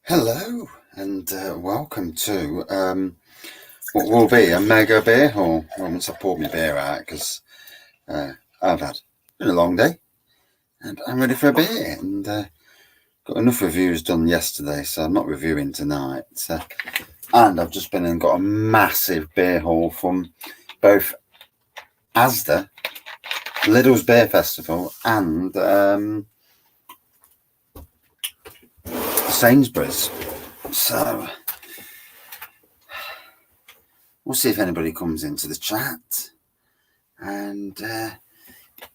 Hello and welcome to what will be a mega beer haul. Well, once I poured my beer out because I've had a long day and I'm ready for a beer, and got enough reviews done yesterday, so I'm not reviewing tonight. And I've just been and got a massive beer haul from both Asda, Lidl's Beer Festival, and Sainsburys. So we'll see if anybody comes into the chat, and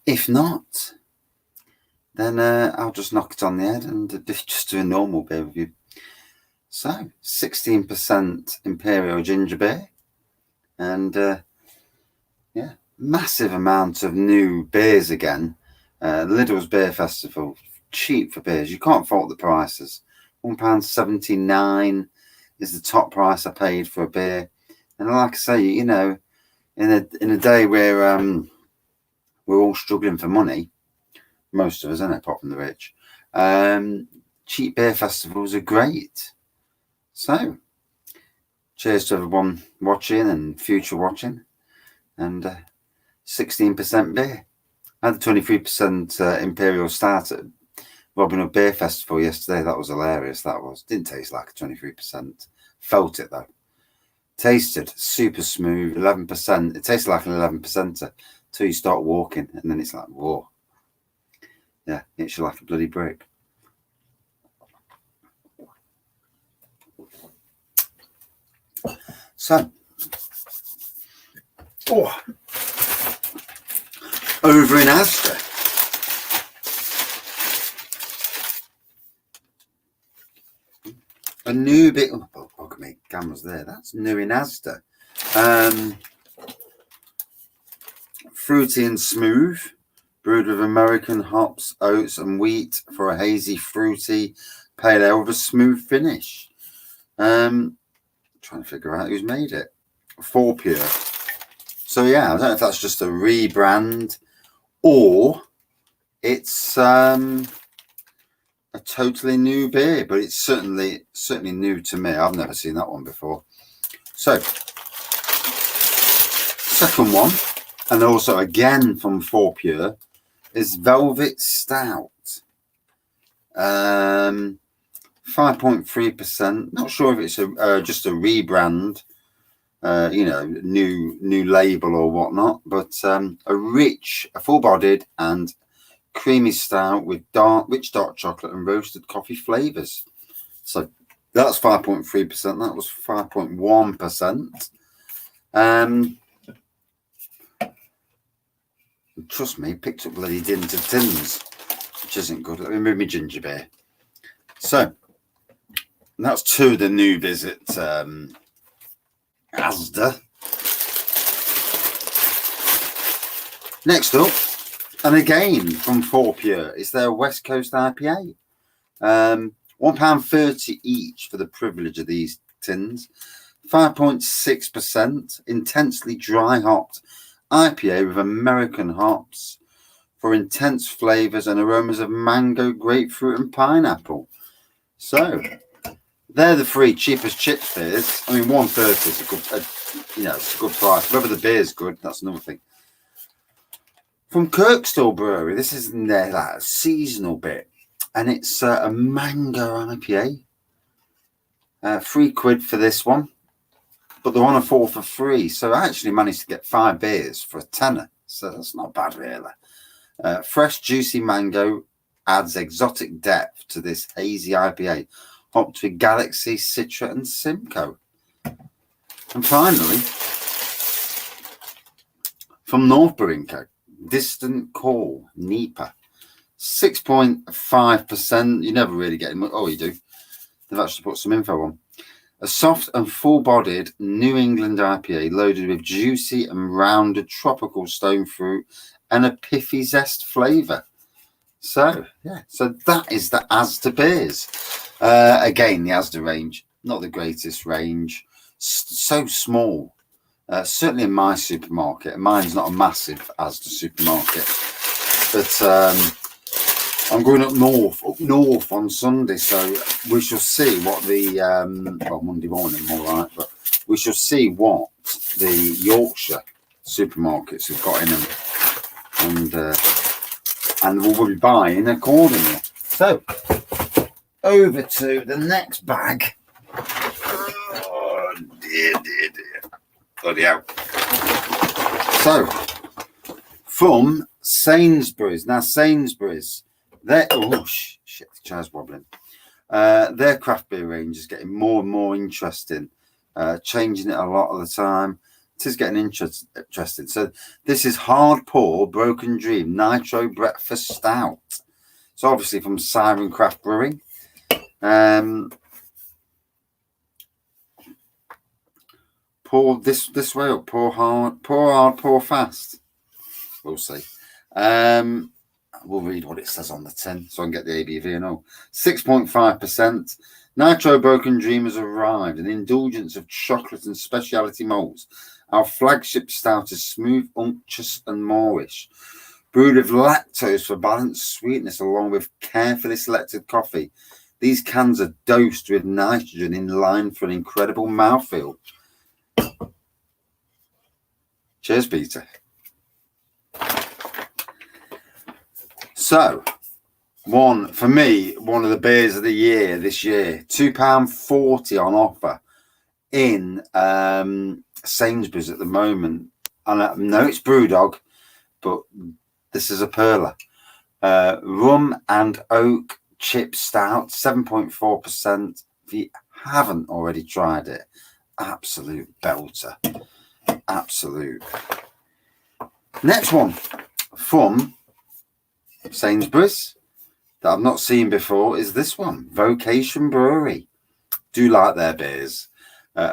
if not, then I'll just knock it on the head and just do a normal beer review. So 16% Imperial ginger beer, and yeah, massive amount of new beers again. Lidl's Beer Festival, cheap for beers. You can't fault the prices. £1.79 is the top price I paid for a beer. And like I say, you know, in a day where we're all struggling for money, most of us, isn't it, apart from the rich, cheap beer festivals are great. So cheers to everyone watching and future watching. And 16% beer. I had a 23% Imperial Stout at Robin Hood Beer Festival yesterday. That was hilarious. That was. Didn't taste like a 23%. Felt it though. Tasted super smooth. 11%. It tasted like an 11%er until you start walking, and then it's like, whoa. Yeah, hits you like a bloody brick. So, over in Asda, a new bit. Oh, look at me, camera's there. That's new in Asda. Fruity and smooth, brewed with American hops, oats, and wheat for a hazy, fruity pale ale with a smooth finish. Trying to figure out who's made it. 4 Pure. So yeah, I don't know if that's just a rebrand or it's a totally new beer, but it's certainly new to me. I've never seen that one before. So second one, and also again from 4 Pure, is Velvet Stout. 5.3%. Not sure if it's just a rebrand, you know, new label or whatnot, but a rich, full-bodied and creamy stout with rich dark chocolate and roasted coffee flavors. So that's 5.3%. That was 5.1%. Trust me, picked up bloody dint of tins, which isn't good. Let me move my ginger beer. So that's two of the new visits. Asda. Next up, and again from 4 Pure, is their West Coast IPA. £1.30 each for the privilege of these tins. 5.6% intensely dry hopped IPA with American hops for intense flavors and aromas of mango, grapefruit, and pineapple. So they're the three cheapest chips beers. I mean, £1.30 is a good, you know, it's a good price. Whether the beer's good, that's another thing. From Kirkstall Brewery, this is in their like seasonal bit, and it's a mango IPA. £3 for this one, but they're on a 4 for free. So I actually managed to get 5 beers for a tenner. So that's not bad, really. Fresh, juicy mango adds exotic depth to this hazy IPA, hopped with Galaxy, Citra, and Simcoe. And finally, from North Brewing Co., Distant Call, Nipa. 6.5%. You never really get much. Oh, you do. They've actually put some info on. A soft and full-bodied New England IPA loaded with juicy and rounded tropical stone fruit and a piffy zest flavour. So, yeah. So that is the Asda beers. Again, the Asda range, not the greatest range. So small. Certainly in my supermarket. Mine's not a massive Asda supermarket. But I'm going up north on Sunday, so we shall see what the well, Monday morning, more right, but we shall see what the Yorkshire supermarkets have got in them, and we'll be buying accordingly. So over to the next bag. Oh dear. Bloody hell. So from Sainsburys. Now Sainsburys, they're shit, the chair's wobbling. Their craft beer range is getting more and more interesting, changing it a lot of the time. It is getting interesting. So this is Hard Pour Broken Dream Nitro Breakfast Stout. So obviously from Siren Craft Brewing. Pour this way up. Pour hard, pour fast. We'll see. We'll read what it says on the tin so I can get the ABV and all. 6.5%. Nitro Broken Dream has arrived. An indulgence of chocolate and specialty malts. Our flagship stout is smooth, unctuous and moreish. Brewed with lactose for balanced sweetness along with carefully selected coffee. These cans are dosed with nitrogen in line for an incredible mouthfeel. Cheers, Peter. So, one of the beers of the year this year, £2.40 on offer in Sainsburys at the moment. And I know it's Brewdog, but this is a perler. Rum and oak chip stout, 7.4%. If you haven't already tried it, absolute belter. Absolute. Next one from Sainsburys that I've not seen before is this one, Vocation Brewery. Do like their beers.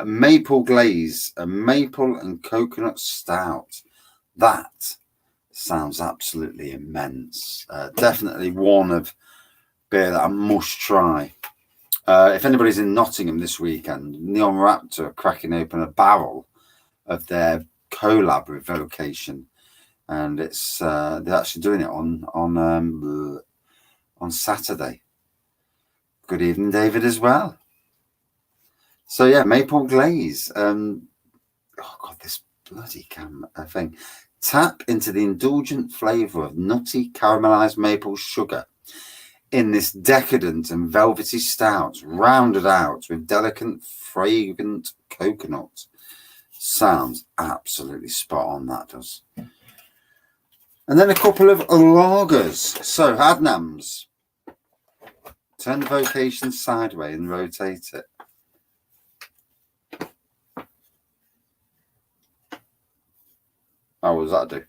Maple glaze, a maple and coconut stout. That sounds absolutely immense. Definitely one of beer that I must try. If anybody's in Nottingham this weekend, Neon Raptor are cracking open a barrel of their collab with Vocation, and it's they're actually doing it on Saturday. Good evening, David, as well. So yeah, maple glaze. Oh god, this bloody thing. Tap into the indulgent flavour of nutty caramelised maple sugar in this decadent and velvety stout, rounded out with delicate, fragrant coconut. Sounds absolutely spot on, that does. And then a couple of lagers. So, Adnams. Turn the Vocation sideways and rotate it. Oh, what does that do?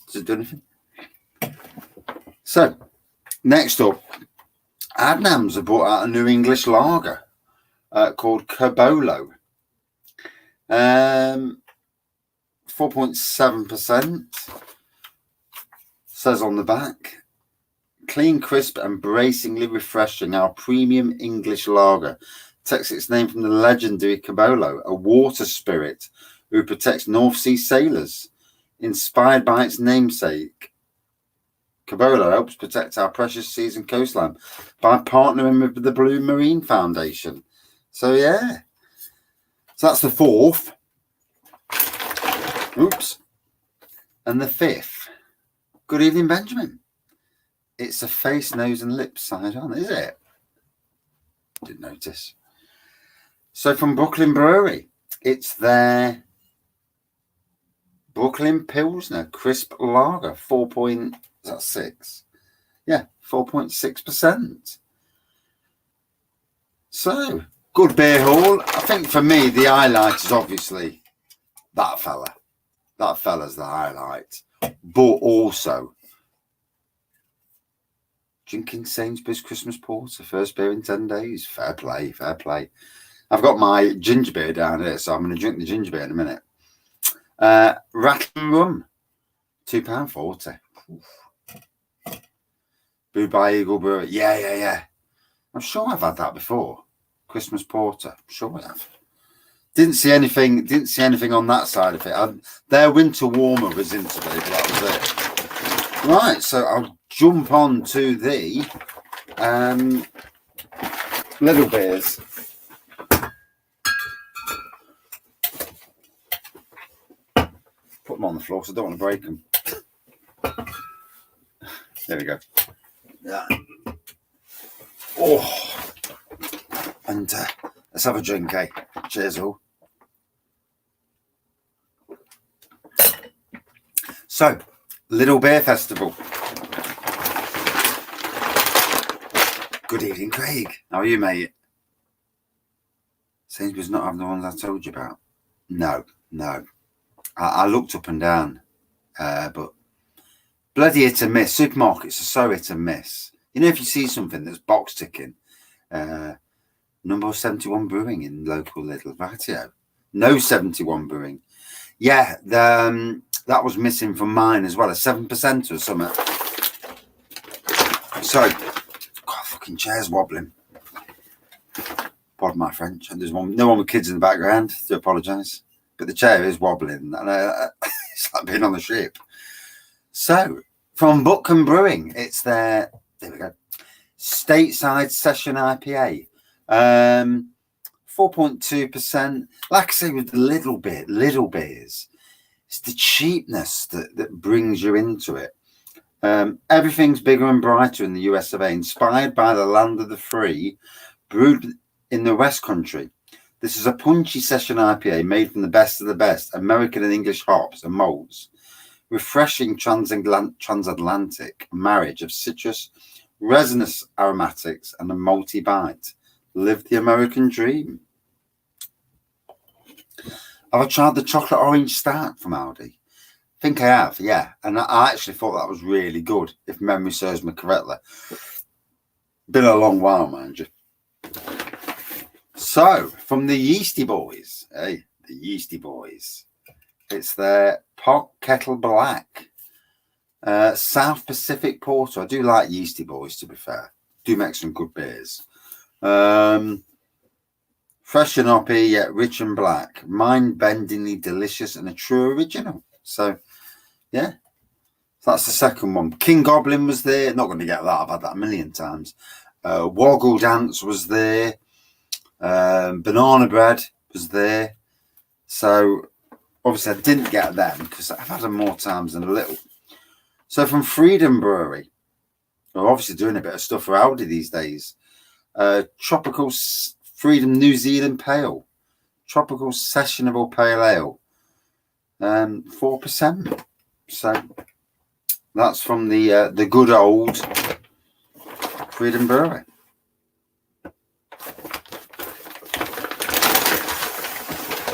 Does it do anything? So, next up, Adnams have brought out a new English lager called Cobolo. 4.7%. Says on the back, clean, crisp and bracingly refreshing, our premium English lager takes its name from the legendary Cobolo, a water spirit who protects North Sea sailors. Inspired by its namesake, Cobolo helps protect our precious seas and coastline by partnering with the Blue Marine Foundation. So yeah, so that's the fourth. Oops. And the fifth. Good evening, Benjamin. It's a face, nose and lips side on, is it? Didn't notice. So from Brooklyn Brewery, it's their Brooklyn Pilsner Crisp Lager, 4.6. Yeah, 4.6%. So, good beer haul. I think for me, the highlight is obviously that fella. That fella's the highlight. But also, drinking Sainsbury's Christmas Porter, first beer in 10 days. Fair play, fair play. I've got my ginger beer down here, so I'm going to drink the ginger beer in a minute. Rattling Rum, £2.40. Brewed by Eagle Brewery. Yeah. I'm sure I've had that before. Christmas Porter. I'm sure I have. Didn't see anything on that side of it. Their winter warmer was in today, but that was it. Right, so I'll jump on to the little beers. Put them on the floor because I don't want to break them. There we go. Yeah. Oh, and let's have a drink, eh? Cheers, all. So, Lidl Beer Festival. Good evening, Craig. How are you, mate? Sainsburys not having the ones I told you about. No. I looked up and down, but bloody hit and miss. Supermarkets are so hit and miss. You know, if you see something that's box ticking, number 71 Brewing in local Lidl, rightio. No 71 Brewing. Yeah, that was missing from mine as well, a 7% or something. So, God, fucking chair's wobbling. Pardon my French. And there's no one with kids in the background. Do apologise, but the chair is wobbling, and it's like being on the ship. So, from Buckham Brewing, it's there we go. Stateside Session Ipa. 4.2%. Like I say, with the little beers, it's the cheapness that brings you into it. Everything's bigger and brighter in the US of A, inspired by the land of the free, brewed in the West Country. This is a punchy session IPA made from the best of the best American and English hops and malts. Refreshing transatlantic marriage of citrus, resinous aromatics, and a malty bite. Live the American dream. Have I tried the chocolate orange Stout from Aldi? I think I have, yeah. And I actually thought that was really good, if memory serves me correctly. Been a long while, mind you. So, from the Yeasty Boys, the Yeasty Boys. It's their Pot Kettle Black. South Pacific Porter. I do like Yeasty Boys, to be fair. Do make some good beers. Fresh and hoppy, yet rich and black. Mind-bendingly delicious and a true original. So, yeah. That's the second one. King Goblin was there. Not going to get that. I've had that a million times. Woggle Dance was there. Banana Bread was there. So, obviously, I didn't get them because I've had them more times than a little. So, from Freedom Brewery, we're obviously doing a bit of stuff for Aldi these days. Tropical Freedom New Zealand Pale. Tropical Sessionable Pale Ale. 4%. So, that's from the good old Freedom Brewery.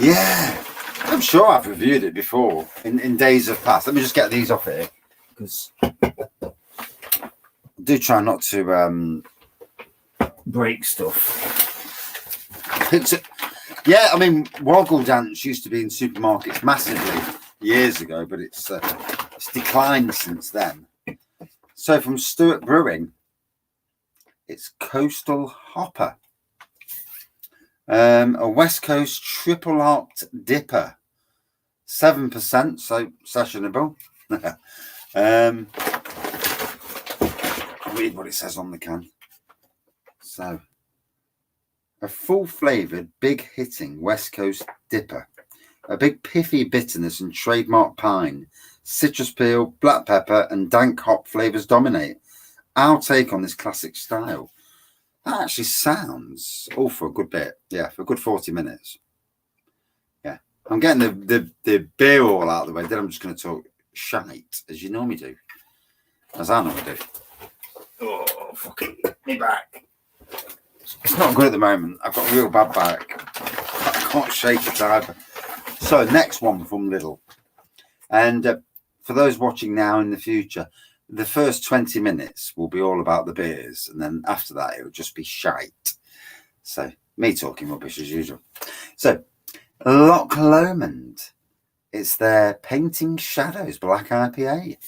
Yeah, I'm sure I've reviewed it before in days of past. Let me just get these off here because I do try not to break stuff. Yeah, I mean, Woggle Dance used to be in supermarkets massively years ago, but it's declined since then. So from Stewart Brewing, it's Coastal Hopper. A West Coast triple hopped dipper, 7%, so sessionable. I'll read what it says on the can. So, a full flavoured, big hitting West Coast dipper. A big pithy bitterness and trademark pine, citrus peel, black pepper, and dank hop flavours dominate. Our take on this classic style. That actually sounds all for a good bit. Yeah, for a good 40 minutes. Yeah. I'm getting the beer all out of the way. Then I'm just going to talk shite, as you normally do. As I normally do. Oh, fucking me back. It's not good at the moment. I've got a real bad back. I can't shake it either. So, next one from Lidl. And for those watching now in the future, the first 20 minutes will be all about the beers, and then after that, it will just be shite. So, me talking rubbish as usual. So, Loch Lomond. It's their Painting Shadows Black IPA.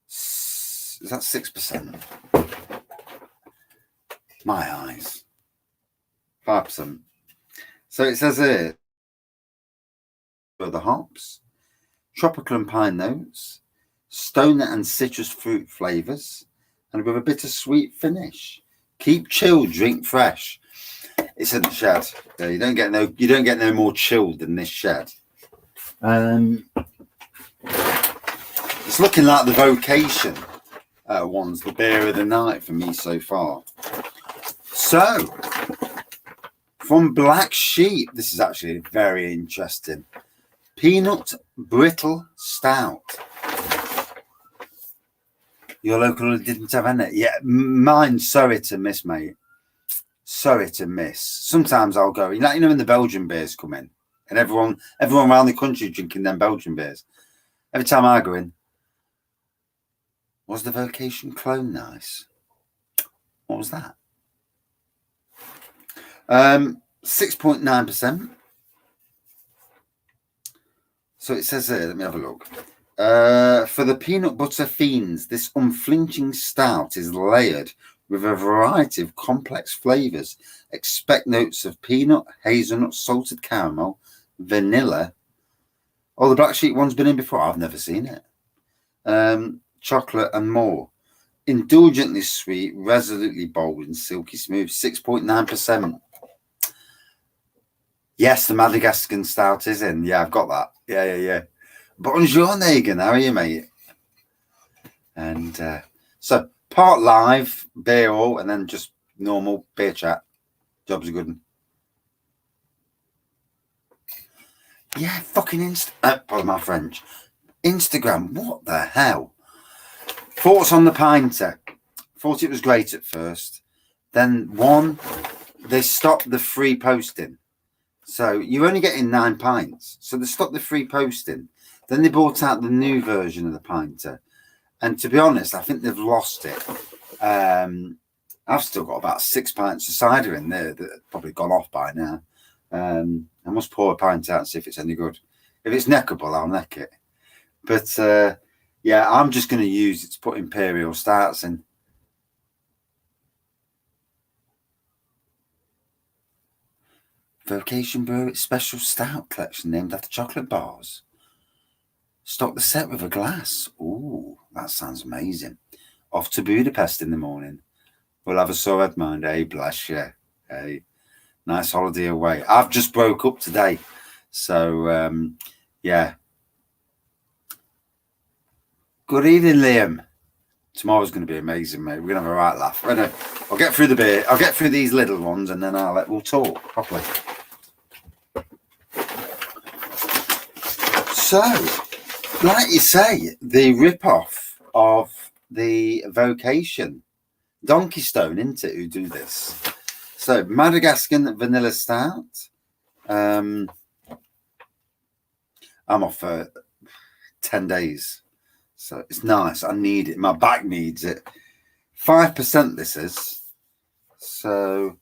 Is that 6%? My eyes. 5%. So it says here, the hops, tropical and pine notes, stoner and citrus fruit flavors, and with a bittersweet finish. Keep chilled, drink fresh. It's in the shed. You don't get no more chilled than this shed. It's looking like the Vocation one's the beer of the night for me so far. So, from Black Sheep, this is actually very interesting. Peanut Brittle Stout. Your local didn't have any? Yeah, mine's sorry to miss, mate. Sorry to miss. Sometimes I'll go, you know when the Belgian beers come in and everyone around the country drinking them Belgian beers. Every time I go in, was the Vocation clone nice? What was that? 6.9%. So it says here, let me have a look. For the peanut butter fiends, this unflinching stout is layered with a variety of complex flavors. Expect notes of peanut, hazelnut, salted caramel, vanilla. Oh, the Black Sheep one's been in before. I've never seen it. Chocolate and more. Indulgently sweet, resolutely bold and silky smooth. 6.9%. Yes, the Madagascan stout is in. Yeah, I've got that. Yeah. Bonjour, Negan. How are you, mate? And so part live, beer all, and then just normal beer chat. Job's a good one. Yeah, fucking pardon my French. Instagram, what the hell? Thoughts on the pinter. Thought it was great at first. Then they stopped the free posting. So you're only getting 9 pints. So they stopped the free posting. Then they brought out the new version of the pinter. And to be honest, I think they've lost it. I've still got about 6 pints of cider in there that have probably gone off by now. I must pour a pint out and see if it's any good. If it's neckable, I'll neck it. But yeah, I'm just going to use it to put Imperial Stouts in. Vocation Brewery special stout collection named after chocolate bars. Stock the set with a glass. Ooh, that sounds amazing. Off to Budapest in the morning. We'll have a sore head mind. Hey, bless you. Hey, nice holiday away. I've just broke up today. So, yeah. Good evening, Liam. Tomorrow's going to be amazing, mate. We're going to have a right laugh. I'll get through the beer. I'll get through these little ones and then we'll talk properly. So, like you say, the rip-off of the Vocation. Donkey Stone, isn't it, who do this? So, Madagascan Vanilla Stout. I'm off for 10 days. So, it's nice. I need it. My back needs it. 5% this is. So,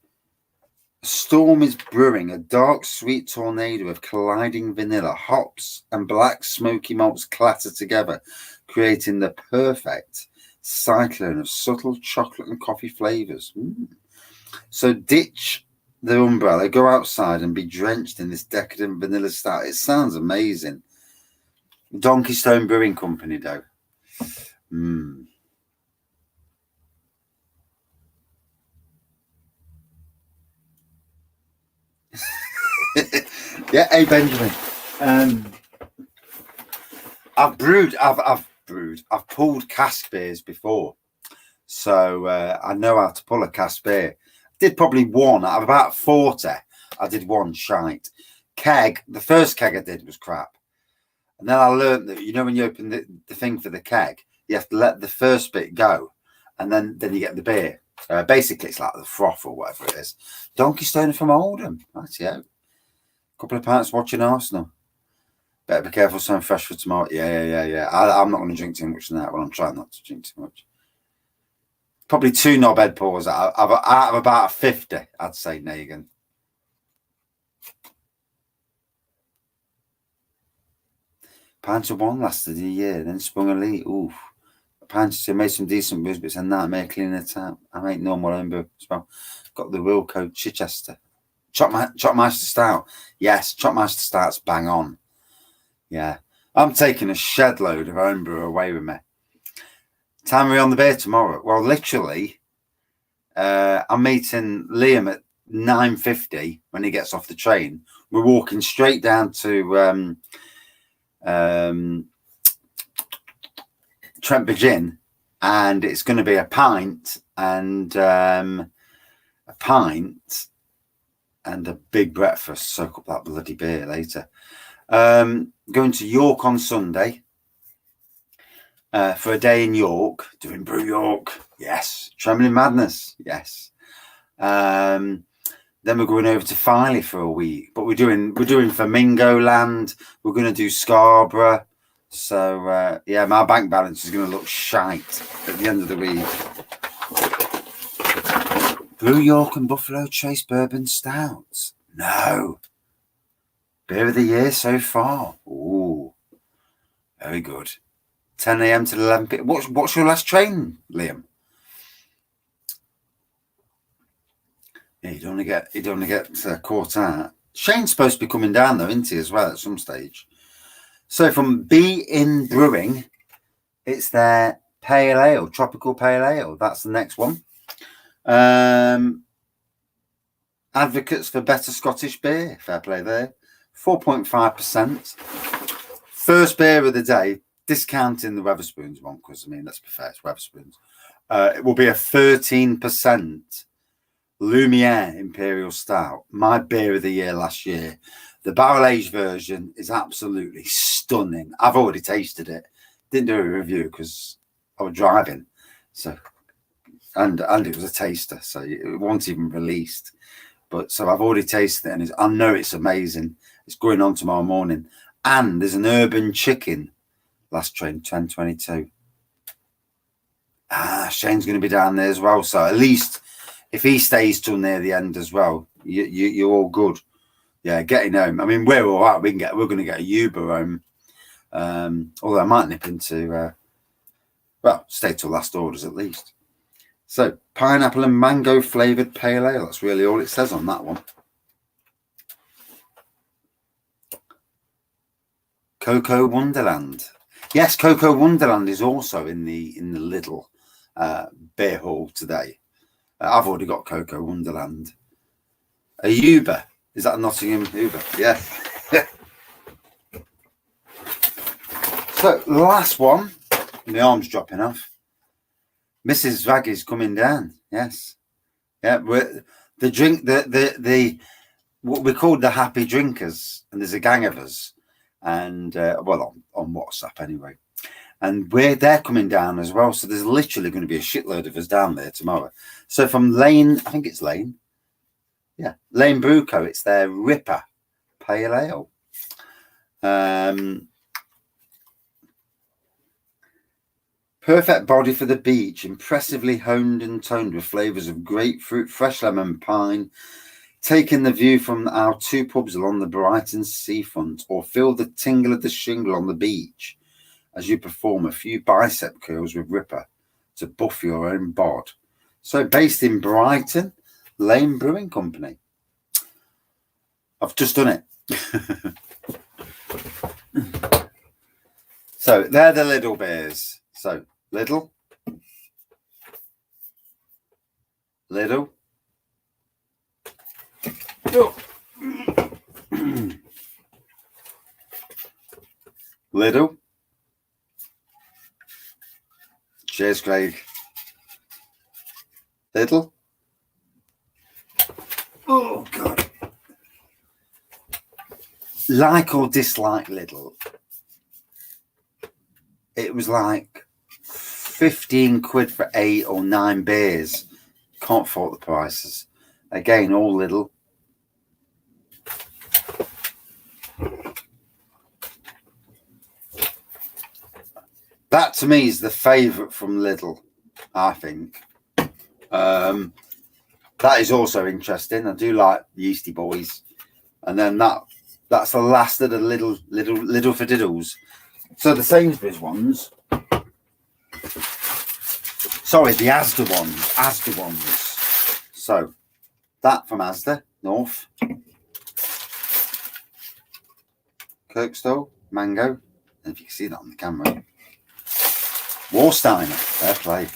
storm is brewing. A dark, sweet tornado of colliding vanilla, hops, and black smoky malts clatter together, creating the perfect cyclone of subtle chocolate and coffee flavors. So ditch the umbrella, go outside and be drenched in this decadent vanilla stout. It sounds amazing. Donkey Stone Brewing Company, though. Yeah, hey Benjamin. I've pulled cask beers before, so I know how to pull a cask beer. Did probably one out of about 40. I did one shite keg. The first keg I did was crap, and then I learned that when you open the thing for the keg, you have to let the first bit go, and then you get the beer. Basically, it's like the froth or whatever it is. Donkey Stone from Oldham. That's yeah. Couple of pints watching Arsenal. Better be careful, something fresh for tomorrow. Yeah. I'm not going to drink too much tonight. Well, I'm trying not to drink too much. Probably 2 knobhead pours out of about 50, I'd say, Negan. Pint of one lasted a year, then sprung a leak. Oof. Pint of two made some decent brews, but it's a nightmare cleaning the tap. I make normal home brew as well. Got the Wilco Chichester. Chopmeister Stout. Yes, Chopmeister Stout's bang on. Yeah. I'm taking a shed load of homebrew away with me. Time we're on the beer tomorrow. Well, literally, I'm meeting Liam at 9:50 when he gets off the train. We're walking straight down to Trentbridge Inn, and it's going to be a pint and a big breakfast. Soak up that bloody beer later. Going to York on Sunday for a day in York, doing Brew York. Yes. Trembling Madness. Yes. Then we're going over to Filey for a week, but we're doing Flamingo Land. We're going to do Scarborough. So yeah, my bank balance is going to look shite at the end of the week. Brew York and Buffalo Trace Bourbon Stouts. No. Beer of the year so far. Ooh, very good. 10 a.m. to 11 p.m. What's your last train, Liam? Yeah, you don't want to get caught out. Shane's supposed to be coming down though, isn't he, as well at some stage? So from Be In Brewing, it's their pale ale, tropical pale ale. That's the next one. Advocates for better Scottish beer. Fair play there. 4.5%. First beer of the day, discounting the Wetherspoons one, because, I mean, let's be fair, it's Wetherspoons. It will be a 13% Lumiere Imperial Stout. My beer of the year last year. The barrel-aged version is absolutely stunning. I've already tasted it. Didn't do a review because I was driving. So, and it was a taster, so it wasn't even released. But so I've already tasted it, and I know it's amazing. It's going on tomorrow morning. And there's an Urban Chicken last train 10:22. Shane's going to be down there as well. So at least if he stays till near the end as well, you're all good. Yeah, getting home. I mean, we're all right. We're going to get a Uber home. Although I might nip into stay till last orders at least. So pineapple and mango flavoured pale ale. That's really all it says on that one. Cocoa Wonderland. Yes, Cocoa Wonderland is also in the Lidl beer hall today. I've already got Cocoa Wonderland. A Uber. Is that a Nottingham Uber? Yeah. So the last one. My arm's dropping off. Mrs. Zvaggy's coming down. Yes. Yeah. The drink. The what we called the happy drinkers, and there's a gang of us. And on WhatsApp anyway, and they're coming down as well. So there's literally going to be a shitload of us down there tomorrow. So from Lane, I think it's Lane, yeah, Lane Brew Co. It's their Ripper Pale Ale. Perfect body for the beach, impressively honed and toned with flavours of grapefruit, fresh lemon, pine. Taking the view from our two pubs along the Brighton seafront, or feel the tingle of the shingle on the beach as you perform a few bicep curls with Ripper to buff your own bod. So based in Brighton, Lane Brewing Company. I've just done it. So they're the Lidl beers. So Lidl. Oh. Lidl. Cheers, Craig. Lidl. Oh, God. Like or dislike Lidl, it was like 15 quid for 8 or 9 beers. Can't fault the prices. Again, all Lidl. That to me is the favourite from Lidl, I think. That is also interesting. I do like the Yeasty Boys. And then that's the last of the Lidl for Diddles. So the Sainsburys ones. Sorry, the Asda ones. So that from Asda, North. Kirkstall, mango. And if you can see that on the camera. Warsteiner, fair play.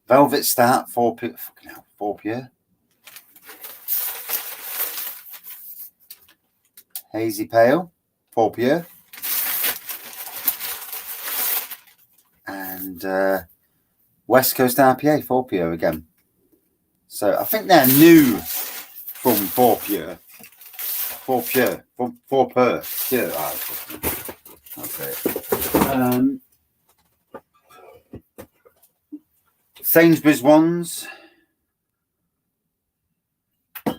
Velvet Stout, 4 pure. Hazy Pale, 4 pure. And West Coast IPA, 4 pure again. So I think they're new from 4 pure. 4 pure. 4 per pure. That's it. Sainsburys ones.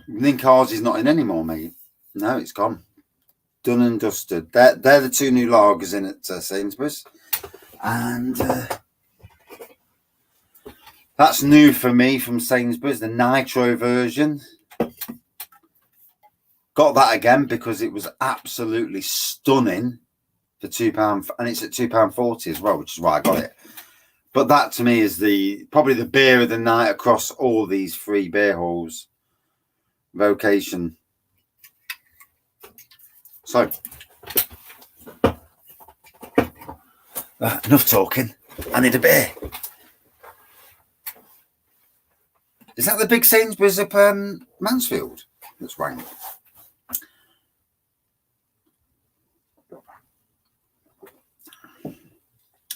Linkars is not in anymore, mate. No, it's gone. Done and dusted. They're the 2 new lagers in at Sainsburys. And that's new for me from Sainsburys, the nitro version. Got that again because it was absolutely stunning for £2, and it's at £2.40 as well, which is why I got it. But that to me is probably the beer of the night across all these 3 beer halls. Vocation. So, enough talking. I need a beer. Is that the big Sainsburys up Mansfield? That's right.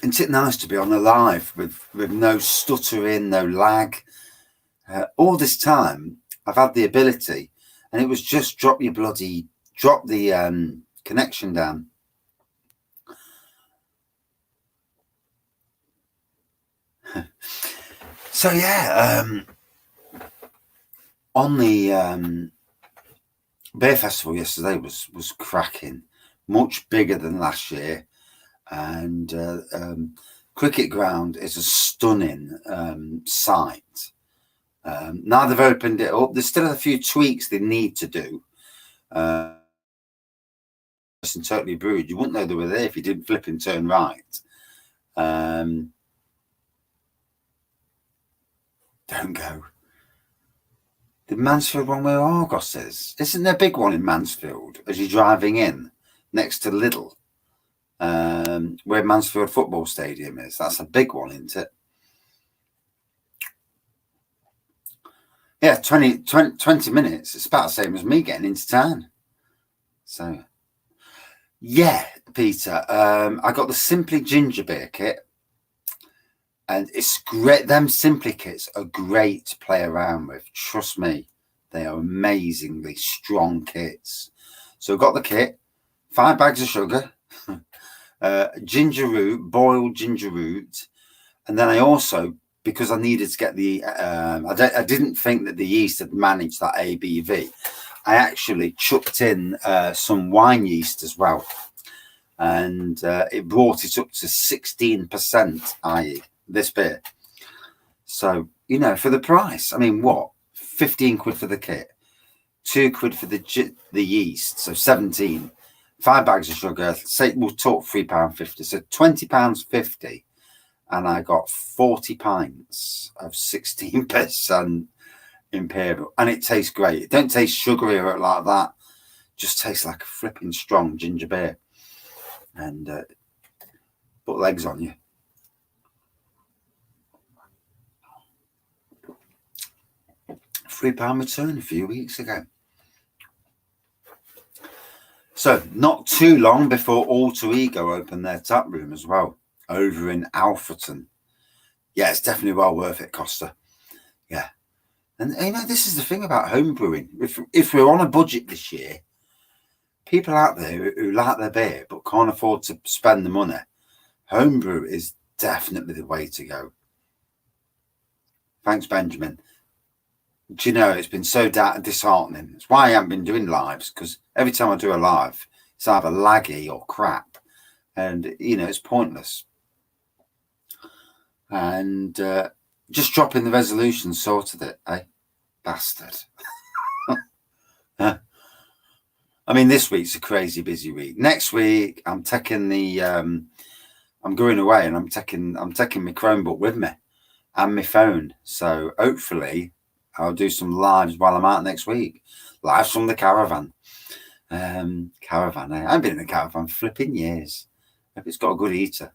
Isn't it nice to be on a live with no stuttering, no lag? All this time, I've had the ability, and it was just drop the connection down. So yeah, on the beer festival yesterday was cracking, much bigger than last year, and Cricket Ground is a stunning site. Now they've opened it up. There's still a few tweaks they need to do. Totally brewed. You wouldn't know they were there if you didn't flip and turn right. Don't go. The Mansfield one where Argos is. Isn't there a big one in Mansfield as you're driving in next to Lidl? Where Mansfield Football Stadium is. That's a big one, isn't it? Yeah, 20 minutes. It's about the same as me getting into town. So, yeah, Peter, I got the Simply Ginger Beer kit. And it's great. Them Simply kits are great to play around with. Trust me, they are amazingly strong kits. So I got the kit, 5 bags of sugar, ginger root, boiled ginger root. And then I also, because I needed to get the, I didn't think that the yeast had managed that ABV. I actually chucked in some wine yeast as well. And it brought it up to 16%, i.e. this beer. So, you know, for the price, I mean, what? 15 quid for the kit, 2 quid for the yeast, so 17, 5 bags of sugar, say we'll talk £3.50, so £20.50, and I got 40 pints of 16% Imperial, and it tastes great. It don't taste sugary or like that, just tastes like a flipping strong ginger beer, and put legs on you. £3 return a few weeks ago. So not too long before Alter Ego opened their tap room as well over in Alfreton. Yeah, it's definitely well worth it, Costa. Yeah. And you know, this is the thing about home brewing. If we're on a budget this year, people out there who like their beer but can't afford to spend the money, homebrew is definitely the way to go. Thanks, Benjamin. Do you know, it's been so disheartening. It's why I haven't been doing lives, because every time I do a live, it's either laggy or crap. And, you know, it's pointless. And just dropping the resolution sorted it, eh? Bastard. I mean, this week's a crazy busy week. Next week, I'm taking the, I'm going away, and I'm taking my Chromebook with me and my phone. So hopefully I'll do some lives while I'm out next week. Lives from the caravan. Caravan. I haven't been in a caravan for flipping years. Hope it's got a good heater.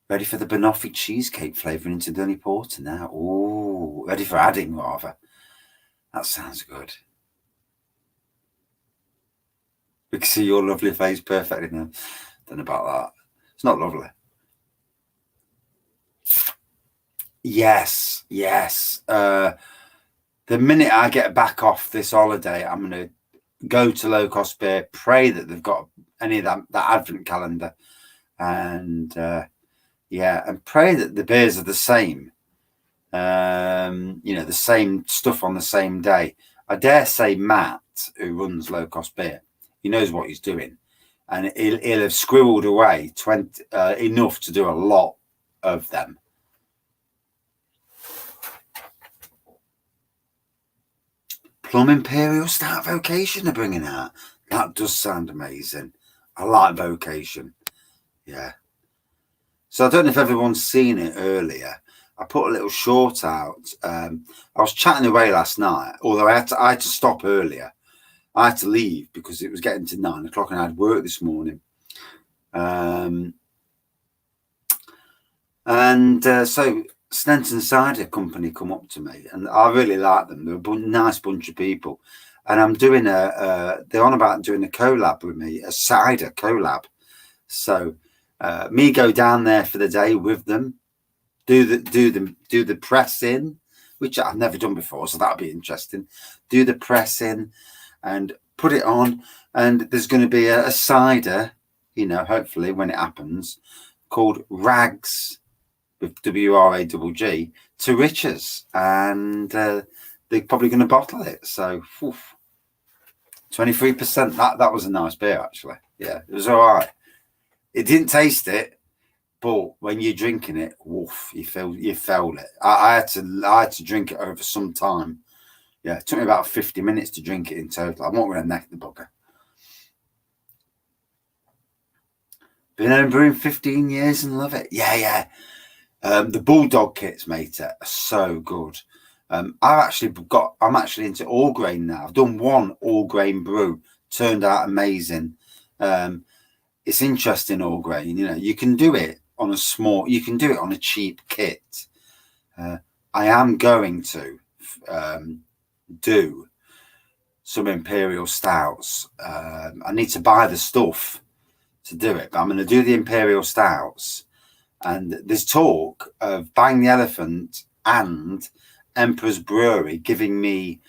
Ready for the banoffee cheesecake flavouring into Dunny Porter now. Ooh, ready for adding rather. That sounds good. We can see your lovely face perfectly now. Don't know about that. It's not lovely. Yes. The minute I get back off this holiday, I'm going to go to Low Cost Beer, pray that they've got any of that advent calendar, and and pray that the beers are the same. The same stuff on the same day. I dare say Matt, who runs Low Cost Beer, he knows what he's doing, and he'll have squirreled away enough to do a lot of them. Plum Imperial Stout Vocation are bringing out. That does sound amazing. I like Vocation. Yeah. So I don't know if everyone's seen it earlier. I put a little short out. I was chatting away last night, although I had to stop earlier. I had to leave because it was getting to 9 o'clock and I had work this morning. So Stenton Cider Company come up to me, and I really like them. They're a nice bunch of people, and I'm doing they're on about doing a collab with me, a cider collab. So me go down there for the day with them, do the press in, which I've never done before, so that'll be interesting. Do the press in and put it on, and there's going to be a cider, hopefully when it happens, called Rags, with WRAGG, to Riches, and they're probably going to bottle it. So 23%. That was a nice beer, actually. Yeah, it was all right. It didn't taste it, but when you're drinking it, woof, you felt it. I had to drink it over some time. Yeah, it took me about 50 minutes to drink it in total. I'm not going to neck the bugger. Been home brewing 15 years and love it. Yeah. The Bulldog kits, mate, are so good. I'm actually into all grain now. I've done one all grain brew, turned out amazing. It's interesting, all grain. You can do it on a cheap kit. I am going to do some Imperial Stouts. I need to buy the stuff to do it, but I'm going to do the Imperial Stouts. And there's talk of Bang the Elephant and Emperor's Brewery giving me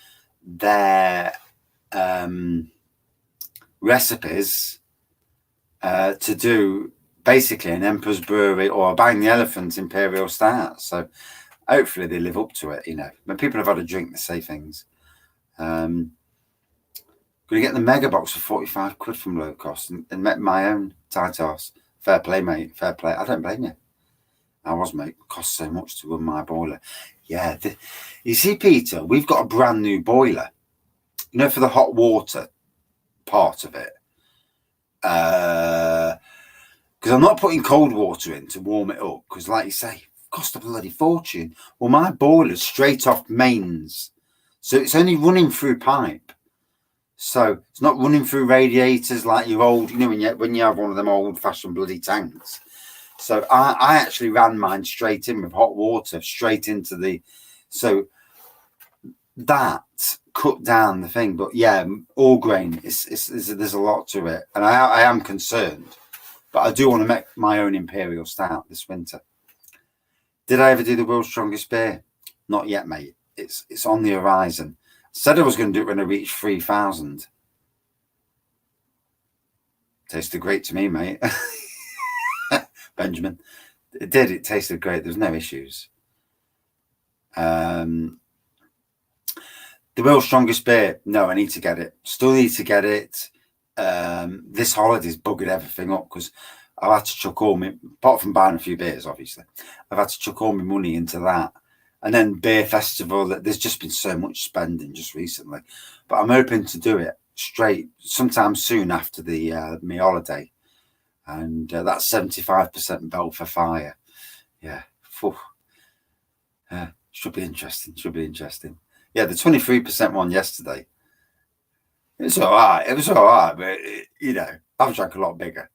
their recipes to do basically an Emperor's Brewery or a Bang the Elephant Imperial Stout. So hopefully they live up to it. When people have had a drink, they say things. Going to get the mega box for 45 quid from Low Cost and make my own Titos. Fair play, mate. Fair play. I don't blame you. I was, mate. It costs so much to run my boiler. Yeah. You see, Peter, we've got a brand new boiler. For the hot water part of it. Because I'm not putting cold water in to warm it up. Because, like you say, it cost a bloody fortune. Well, my boiler's straight off mains. So it's only running through pipe. So it's not running through radiators like your old, when you have one of them old-fashioned bloody tanks. So I actually ran mine straight in with hot water, straight into the... So that cut down the thing. But yeah, all grain, there's a lot to it. And I am concerned. But I do want to make my own Imperial Stout this winter. Did I ever do the World's Strongest Beer? Not yet, mate. It's on the horizon. Said I was going to do it when I reached 3,000. Tasted great to me, mate. Benjamin. It did. It tasted great. There's no issues. The World's Strongest Beer. No, I need to get it. Still need to get it. This holiday's buggered everything up because I've had to chuck all my, apart from buying a few beers, obviously, I've had to chuck all my money into that. And then Beer Festival, there's just been so much spending just recently. But I'm hoping to do it straight sometime soon after the me holiday. And that's 75% belt for fire. Yeah. Should be interesting. Should be interesting. Yeah, the 23% one yesterday. It was all right. It was all right, but you know, I've drank a lot bigger.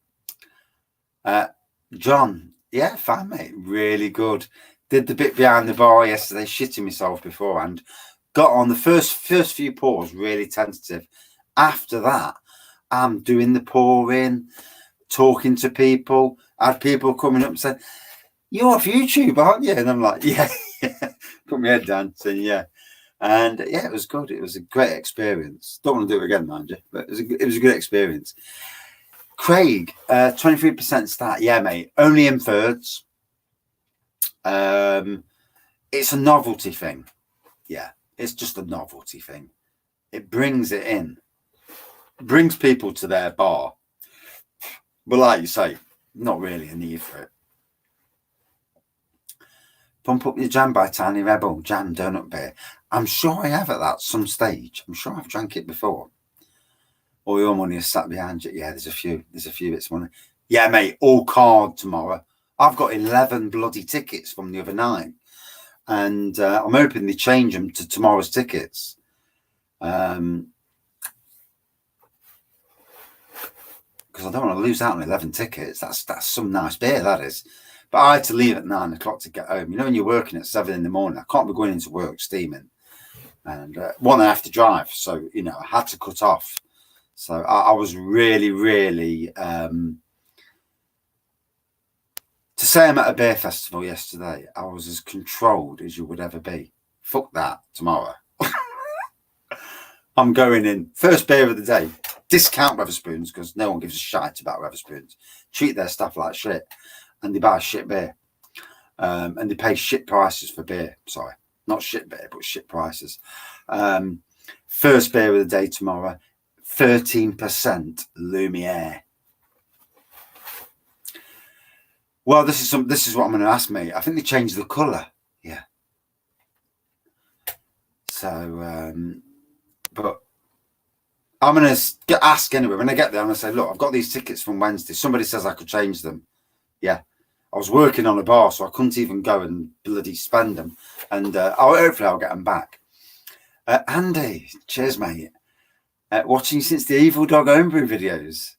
John, yeah, fine, mate. Really good. Did the bit behind the bar yesterday, shitting myself beforehand. Got on the first few pours, really tentative. After that, I'm doing the pouring, talking to people. I had people coming up and saying, "You're off YouTube, aren't you?" And I'm like, "Yeah." Put my head down, saying, "Yeah." And yeah, it was good. It was a great experience. Don't want to do it again, mind you, but it was a good experience. Craig, 23% start. Yeah, mate. Only in thirds. It's a novelty thing. Yeah, it's just a novelty thing. It brings it in. It brings people to their bar. But like you say, not really a need for it. Pump Up Your Jam by Tiny Rebel. Jam donut beer. I'm sure I have at that some stage. I'm sure I've drank it before. All your money is sat behind you. Yeah, there's a few bits of money. Yeah, mate, all card tomorrow. I've got 11 bloody tickets from the other night. And I'm hoping they change them to tomorrow's tickets. Because I don't want to lose out on 11 tickets. That's some nice beer, that is. But I had to leave at 9 o'clock to get home. You know, when you're working at 7 in the morning, I can't be going into work steaming. And one, I have to drive. So, you know, I had to cut off. So I was really, really... to say I'm at a beer festival yesterday, I was as controlled as you would ever be. Fuck that tomorrow. I'm going in. First beer of the day. Discount Wetherspoons because no one gives a shite about Wetherspoons. Treat their staff like shit. And they buy shit beer. And they pay shit prices for beer. Sorry. Not shit beer, but shit prices. First beer of the day tomorrow. 13% Lumiere. Well, this is what I'm going to ask, mate. I think they changed the colour. Yeah. So, but I'm going to ask anyway. When I get there, I'm going to say, look, I've got these tickets from Wednesday. Somebody says I could change them. Yeah. I was working on a bar, so I couldn't even go and bloody spend them. And hopefully I'll get them back. Andy, cheers, mate. Watching since the Evil Dog Homebrew videos.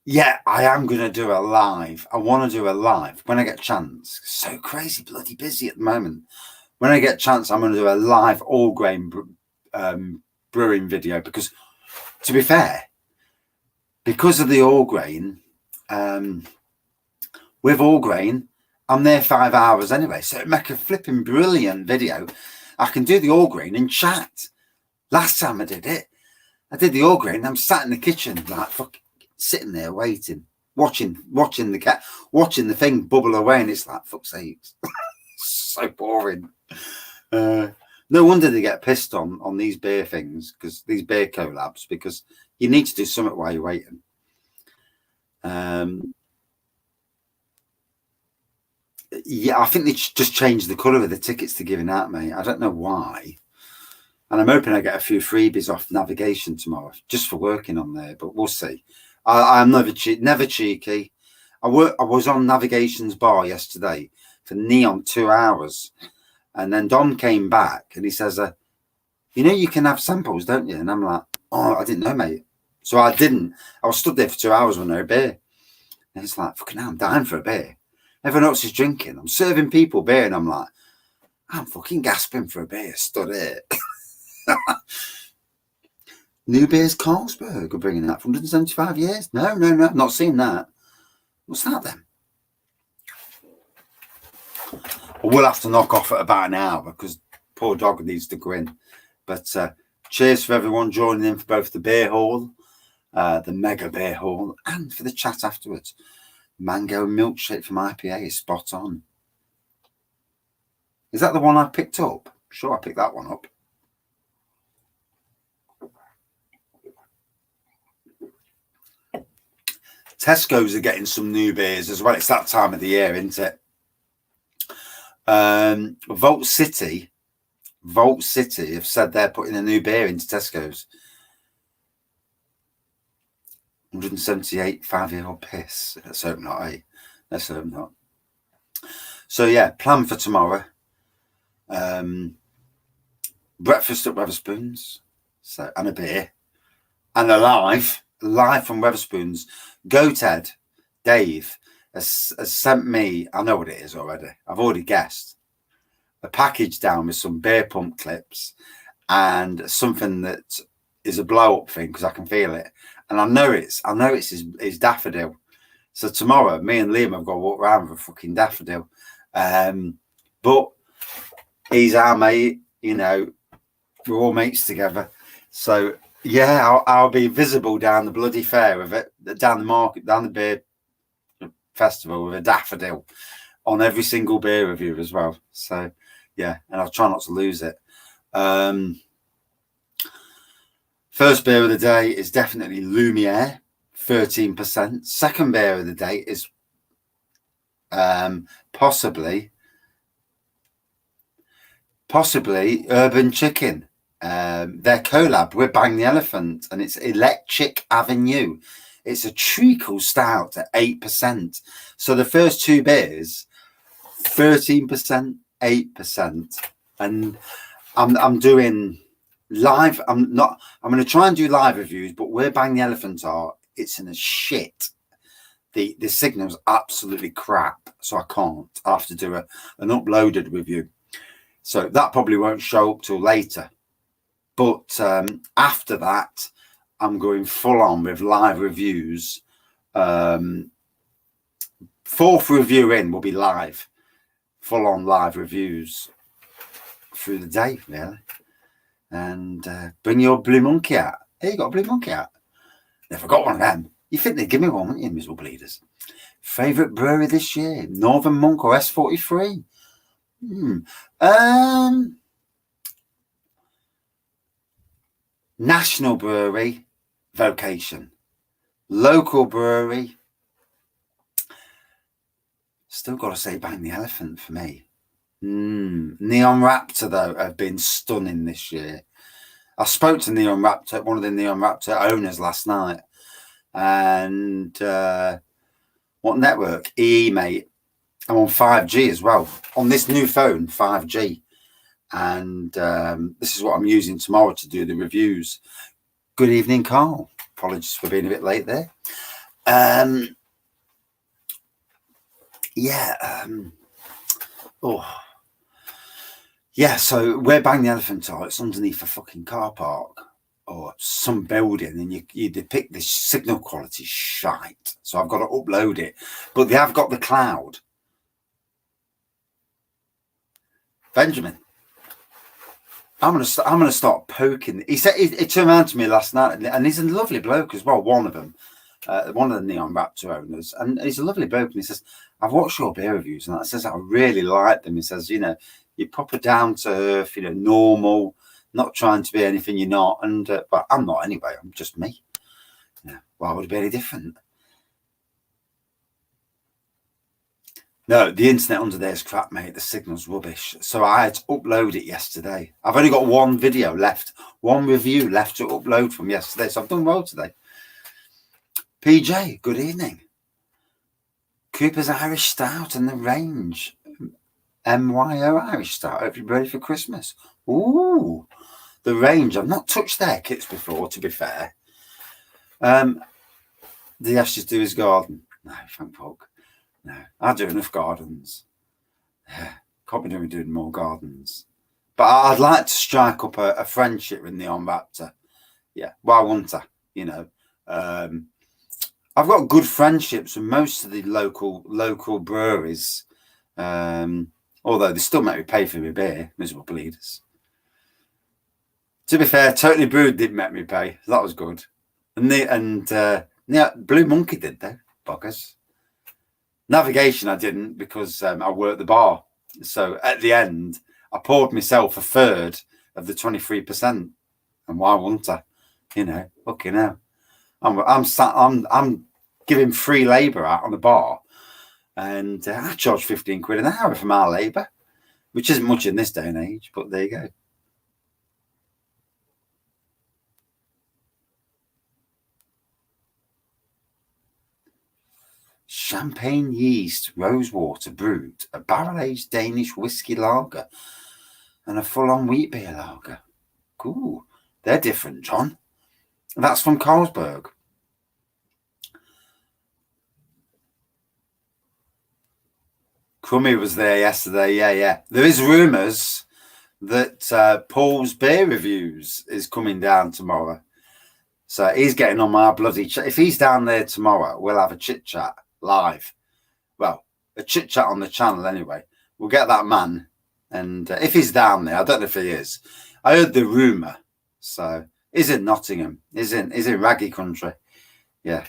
Yeah, I am going to do a live. I want to do a live when I get a chance. So crazy, bloody busy at the moment. When I get a chance, I'm going to do a live all grain brewing video because, to be fair, because of the all grain, with all grain, I'm there 5 hours anyway. So it'd make a flipping brilliant video. I can do the all grain and chat. Last time I did it, I did the all grain. I'm sat in the kitchen like fucking sitting there waiting, watching the thing bubble away, and it's like, fuck's sake. So boring. No wonder they get pissed on these beer things, because these beer collabs, because you need to do something while you're waiting. Yeah, I think they just changed the colour of the tickets they're giving out, mate. I don't know why. And I'm hoping I get a few freebies off Navigation tomorrow, just for working on there, but we'll see. I'm never cheeky. I was on Navigation's bar yesterday for neon 2 hours. And then Dom came back and he says, you know, you can have samples, don't you? And I'm like, oh, I didn't know, mate. So I didn't. I was stood there for 2 hours with no beer. And it's like, fucking hell, I'm dying for a beer. Everyone else is drinking. I'm serving people beer. And I'm like, I'm fucking gasping for a beer. Stood here. New Beers Carlsberg are bringing that for 175 years. No, I've not seen that. What's that then? We'll have to knock off at about an hour because poor dog needs to grin. But cheers for everyone joining in for both the beer hall, the mega beer hall, and for the chat afterwards. Mango milkshake from IPA is spot on. Is that the one I picked up? Sure, I picked that one up. Tesco's are getting some new beers as well. It's that time of the year, isn't it? Vault City have said they're putting a new beer into Tesco's. 178 5-year-old piss. Let's hope not, eh? Let's hope not. So yeah, plan for tomorrow. Breakfast at Wetherspoons, so, and a beer, and a live from Wetherspoons. Go Ted, Dave has sent me, I know what it is already, I've already guessed, a package down with some beer pump clips and something that is a blow up thing because I can feel it, and I know it's his daffodil. So tomorrow, me and Liam have got to walk around with a fucking daffodil. But he's our mate, you know, we're all mates together. So yeah, I'll be visible down the bloody fair of it, down the market, down the beer festival with a daffodil on every single beer review as well. So yeah, and I'll try not to lose it. First beer of the day is definitely Lumiere, 13%. Second beer of the day is possibly Urban Chicken. Their collab with Bang the Elephant, and it's Electric Avenue. It's a treacle stout at 8%. So the first two beers, 13%, 8%. And I'm doing live. I'm going to try and do live reviews, but where Bang the Elephant are, it's in a shit. The signal's absolutely crap, so I can't. I have to do an uploaded review. So that probably won't show up till later. But after that, I'm going full on with live reviews. Fourth review in will be live. Full on live reviews through the day, really. And bring your blue monkey out. Hey, you got a blue monkey out? Never got one of them. You think they'd give me one, wouldn't you, miserable bleeders? Favourite brewery this year? Northern Monk or S43? National brewery, Vocation. Local brewery, still got to say Bang the Elephant for me. Neon Raptor, though, have been stunning this year. I spoke to Neon Raptor, one of the Neon Raptor owners last night. And what network? EE, mate. I'm on 5G as well. On this new phone, 5G. And this is what I'm using tomorrow to do the reviews. Good evening, Carl. Apologies for being a bit late there. So where Bang the Elephant are, it's underneath a fucking car park or some building, and you depict this signal quality shite. So I've got to upload it. But they have got the cloud. Benjamin, I'm gonna start poking. He said he turned around to me last night, and he's a lovely bloke as well. One of them, one of the Neon Raptor owners, and he's a lovely bloke. And he says, "I've watched your beer reviews, and I says I really like them." He says, "You know, you're proper down to earth, you know, normal, not trying to be anything you're not." And but I'm not anyway. I'm just me. Yeah, why would it be any different? No, the internet under there is crap, mate. The signal's rubbish. So I had to upload it yesterday. I've only got one video left, one review left to upload from yesterday. So I've done well today. PJ, good evening. Cooper's Irish Stout and the range. MYO Irish Stout. Hope you're ready for Christmas. Ooh, the range. I've not touched their kits before, to be fair. Did he actually do his garden? No, thank fuck. No, I do enough gardens. Can't be doing more gardens. But I'd like to strike up a friendship with Neon Raptor. Yeah, why wouldn't I? You know, I've got good friendships with most of the local breweries. Although they still make me pay for my beer, miserable bleeders. To be fair, Totally Brewed didn't make me pay. So that was good. And Blue Monkey did, though, buggers. Navigation I didn't, because I worked the bar. So at the end, I poured myself a third of the 23%. And why wouldn't I? You know, fucking hell. I'm giving free labour out on the bar. And I charge 15 quid an hour for my labour, which isn't much in this day and age, but there you go. champagne yeast rosewater brewed, a barrel-aged Danish whiskey lager, and a full-on wheat beer lager. Ooh, they're different, John. That's from Carlsberg. Crummy was there yesterday. Yeah. There is rumours that Paul's beer reviews is coming down tomorrow. So he's getting on my bloody chat. If he's down there tomorrow, we'll have a chit-chat live. Well, a chit-chat on the channel anyway. We'll get that man. And if he's down there, I don't know if he is. I heard the rumour. So he's in Nottingham. He's in Raggy country. Yeah.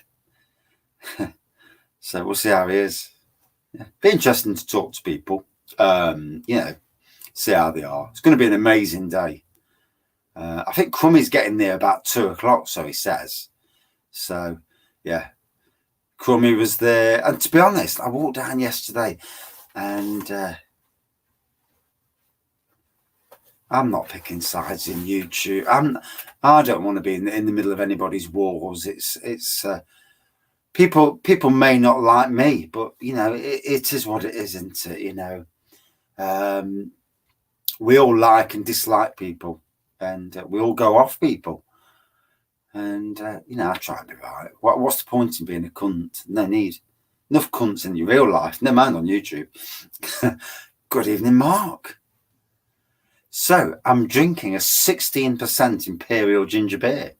So we'll see how he is. Yeah. Be interesting to talk to people. See how they are. It's going to be an amazing day. I think Crummy's getting there about 2:00, so he says. So, yeah. Crummy was there. And to be honest, I walked down yesterday and I'm not picking sides in YouTube. I don't want to be in the middle of anybody's wars. It's people may not like me, but, it is what it is, isn't it? We all like and dislike people. And we all go off people. And, I try and be right. What's the point in being a cunt? No need. Enough cunts in your real life. Never mind on YouTube. Good evening, Mark. So, I'm drinking a 16% Imperial ginger beer.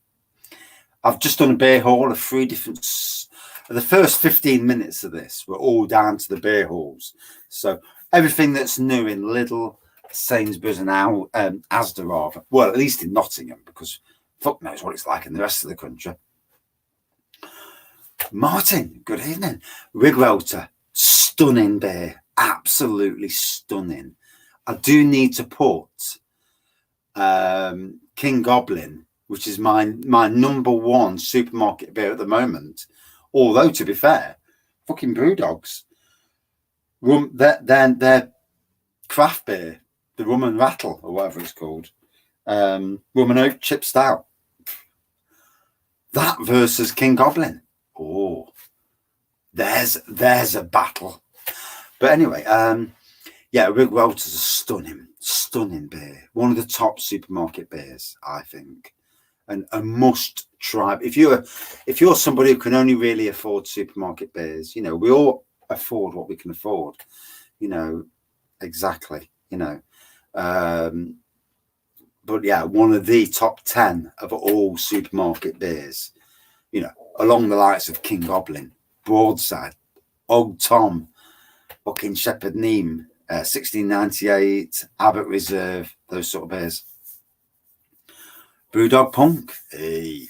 I've just done a beer haul of 3 different... The first 15 minutes of this were all down to the beer hauls. So, everything that's new in Lidl, Sainsburys and Asda rather. Well, at least in Nottingham, because fuck knows what it's like in the rest of the country. Martin, good evening. Rigwelter, stunning beer. Absolutely stunning. I do need to put King Goblin, which is my number 1 supermarket beer at the moment. Although, to be fair, fucking Brewdogs. They're craft beer. The Rum and Rattle, or whatever it's called. Rum and Oak Chip Stout. That versus King Goblin. Oh, there's a battle. But anyway, Rick Welter's a stunning beer. One of the top supermarket beers, I think. And a must try. If you're somebody who can only really afford supermarket beers, we all afford what we can afford. Exactly. But yeah, one of the top 10 of all supermarket beers, along the likes of King Goblin, Broadside, Og Tom, fucking Shepherd Neame, 1698, Abbott Reserve, those sort of beers. Brewdog Punk, hey.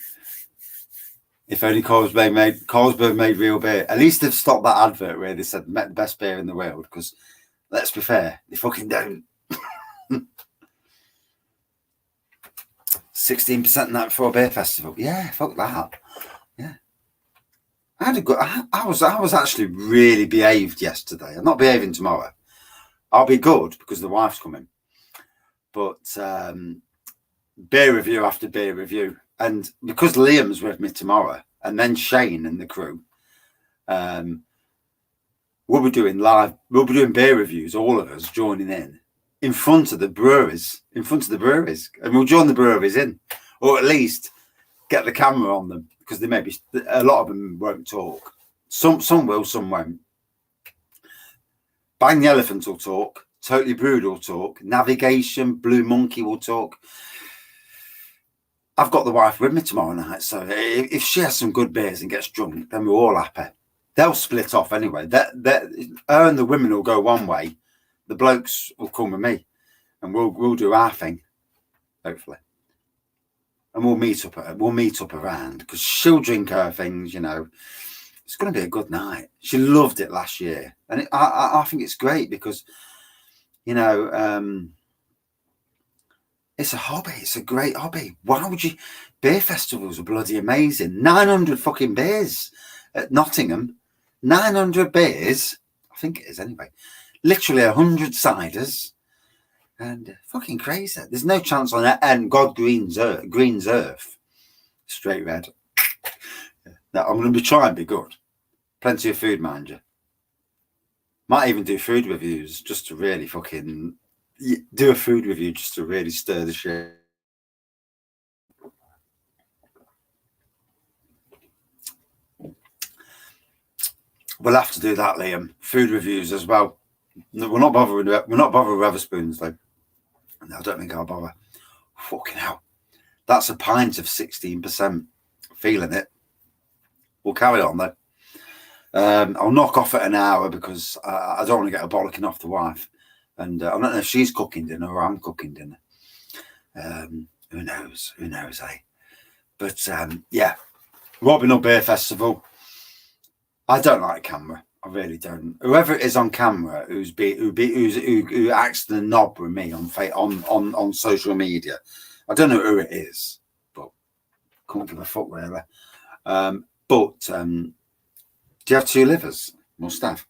If only Carlsberg made real beer. At least they've stopped that advert where they said the best beer in the world, because let's be fair, they fucking don't. 16% night before a beer festival. Yeah, fuck that. Yeah. I was actually really behaved yesterday. I'm not behaving tomorrow. I'll be good because the wife's coming. But beer review after beer review. And because Liam's with me tomorrow, and then Shane and the crew, we'll be doing beer reviews, all of us joining in front of the breweries, and we'll join the breweries in, or at least get the camera on them, because they may be, a lot of them won't talk. Some will, some won't. Bang the Elephant will talk, Totally Brewed will talk, Navigation, Blue Monkey will talk. I've got the wife with me tomorrow night, so if she has some good beers and gets drunk, then we're all happy. They'll split off anyway. Her and the women will go one way. The blokes will come with me, and we'll do our thing, hopefully. And we'll meet up around, because she'll drink her things. It's going to be a good night. She loved it last year, and I think it's great because, it's a hobby. It's a great hobby. Why would you? Beer festivals are bloody amazing. 900 fucking beers at Nottingham. 900 beers. I think it is anyway. Literally 100 ciders. And fucking crazy. There's no chance on that. And God greens earth. Straight red. Now, I'm going to try and be good. Plenty of food, mind you. Might even do food reviews just to really fucking do a food review just to really stir the shit. We'll have to do that, Liam. Food reviews as well. No, we're not bothering with Wetherspoons though. No, I don't think I'll bother. Fucking hell. That's a pint of 16%. Feeling it. We'll carry on though. I'll knock off at an hour because I don't want to get a bollocking off the wife. And I don't know if she's cooking dinner or I'm cooking dinner. Who knows? Who knows, eh? But yeah, Robin Hood Beer Festival. I don't like camera. I really don't. Whoever it is on camera who acts the knob with me on social media, I don't know who it is, but can't give a fuck really. But do you have 2 livers? Must have.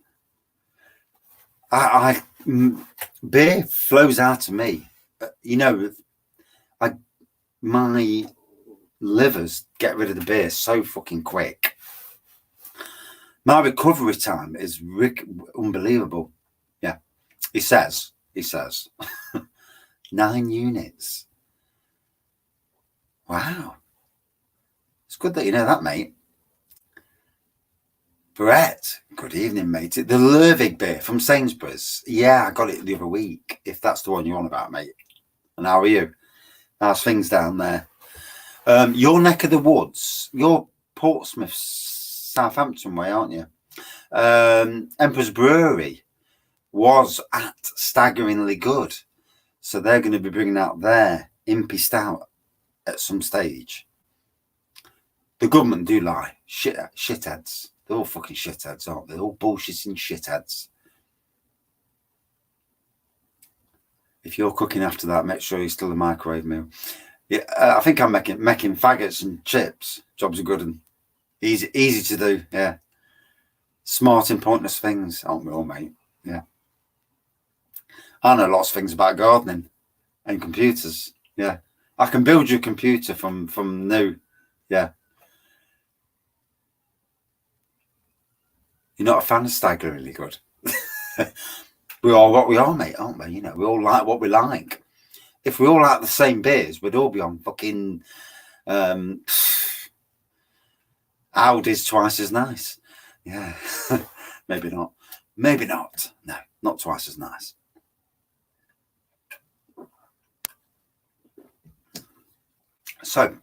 Beer flows out of me. You know, my livers get rid of the beer so fucking quick. My recovery time is unbelievable. Yeah, he says 9 units. Wow, it's good that you know that, mate. Brett, good evening, mate. The Lervig beer from Sainsburys. Yeah, I got it the other week, if that's the one you're on about, mate. And how are you? How's things down there? Your neck of the woods, you're Portsmouth, Southampton way, aren't you? Emperor's Brewery was at Staggeringly Good. So they're going to be bringing out their Impy Stout at some stage. The government do lie. Shitheads. They're all fucking shitheads, aren't they? They're all bullshitting shitheads. If you're cooking after that, make sure you're still a microwave meal. Yeah, I think I'm making faggots and chips. Jobs are good and easy to do. Yeah, smart and pointless things, aren't we all, mate? Yeah, I know lots of things about gardening and computers. Yeah, I can build you a computer from new. Yeah, you're not a fan of Staggeringly Good. We are what we are, mate, aren't we? You know, we all like what we like. If we all like the same beers, we'd all be on fucking Audi's twice as nice. Yeah, maybe not. Maybe not. No, not twice as nice. So,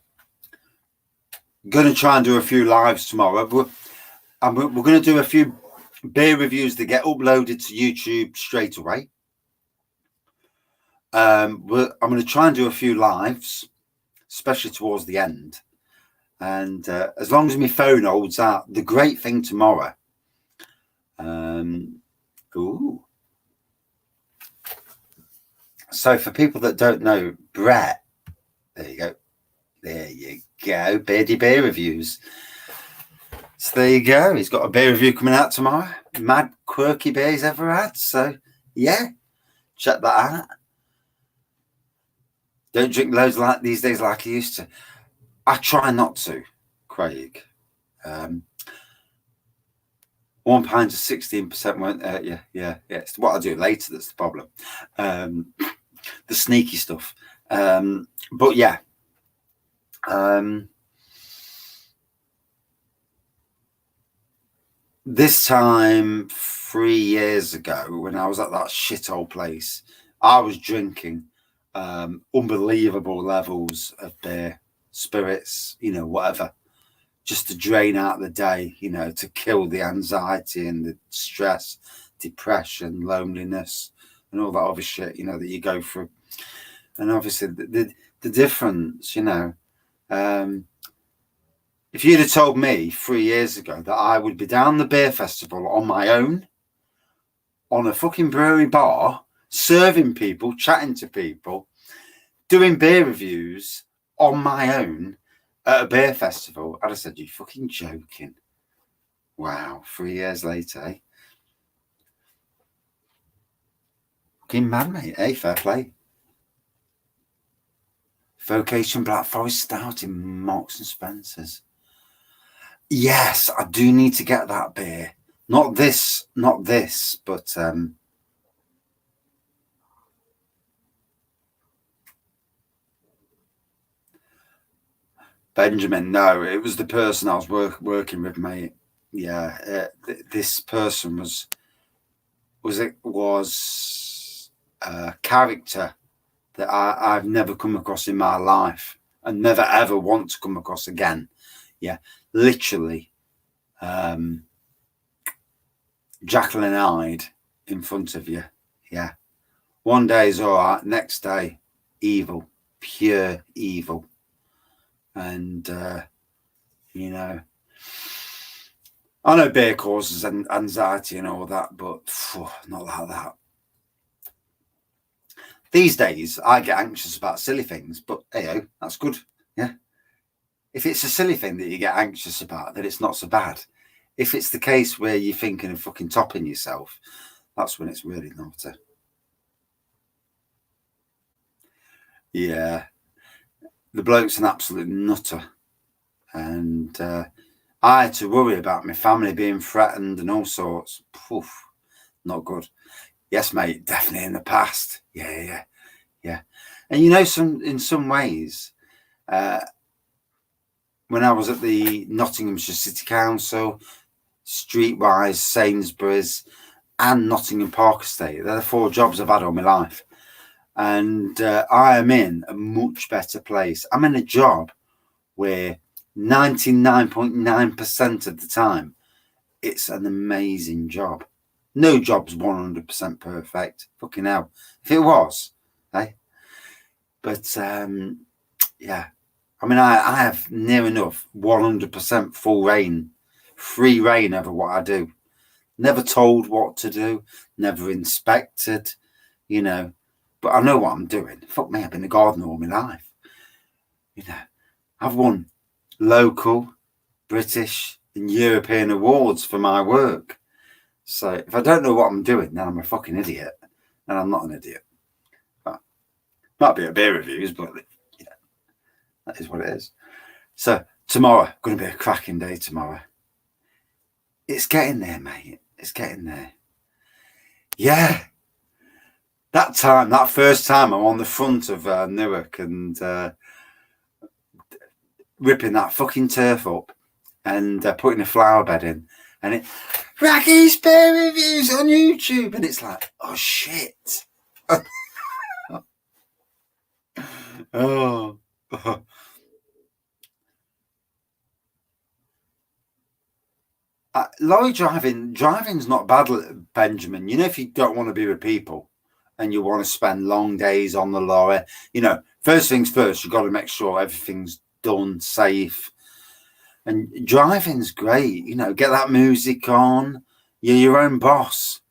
going to try and do a few lives tomorrow. We're going to do a few beer reviews that get uploaded to YouTube straight away. I'm going to try and do a few lives, especially towards the end. And as long as my phone holds out, the great thing tomorrow. Ooh. So for people that don't know, Brett, there you go. There you go. Beardy Beer Reviews. So there you go. He's got a beer review coming out tomorrow. Mad quirky beer he's ever had. So yeah, check that out. Don't drink loads like these days like I used to. I try not to, Craig. 1 pint of 16% won't. Yeah. It's what I do later that's the problem. The sneaky stuff. But yeah. This time 3 years ago, when I was at that shithole place, I was drinking unbelievable levels of beer, spirits, you know, whatever, just to drain out the day, you know, to kill the anxiety and the stress, depression, loneliness, and all that other shit, you know, that you go through. And obviously the difference, you know, if you'd have told me 3 years ago that I would be down the beer festival on my own, on a fucking brewery bar, serving people, chatting to people, doing beer reviews on my own at a beer festival, I'd have said, you fucking joking. Wow, 3 years later, eh? Fucking mad, mate, eh? Fair play. Vocation Black Forest Stout in Marks and Spencer's. Yes, I do need to get that beer. Not this, but Benjamin. No, it was the person I was working with, mate. Yeah, this person was a character that I've never come across in my life and never ever want to come across again. Yeah, literally, Jekyll and Hyde in front of you. Yeah, one day is all right, next day, evil, pure evil, and you know, I know beer causes anxiety and all that, but not like that. These days, I get anxious about silly things, but hey, that's good. Yeah. If it's a silly thing that you get anxious about, then it's not so bad. If it's the case where you're thinking of fucking topping yourself, that's when it's really naughty. Yeah. The bloke's an absolute nutter. And I had to worry about my family being threatened and all sorts. Poof, not good. Yes, mate, definitely in the past. Yeah. And you know, in some ways, when I was at the Nottinghamshire City Council, Streetwise, Sainsburys, and Nottingham Park Estate, they're the 4 jobs I've had all my life. And I am in a much better place. I'm in a job where 99.9% of the time, it's an amazing job. No job's 100% perfect. Fucking hell. If it was, eh? But yeah. I mean, I have near enough 100% free reign over what I do. Never told what to do, never inspected, you know. But I know what I'm doing. Fuck me, I've been a gardener all my life. You know, I've won local, British, and European awards for my work. So if I don't know what I'm doing, then I'm a fucking idiot. And I'm not an idiot. But might be a beer reviews, but yeah, that is what it is. So tomorrow, going to be a cracking day tomorrow. It's getting there, mate. It's getting there. Yeah. That first time I'm on the front of Newark and ripping that fucking turf up and putting a flower bed in, and it Raggy's beer reviews on YouTube, and it's like, oh shit. Oh. Lorry driving's not bad, Benjamin. You know, if you don't want to be with people and you want to spend long days on the lorry, you know, first things first, you've got to make sure everything's done safe. And driving's great, you know, get that music on. You're your own boss.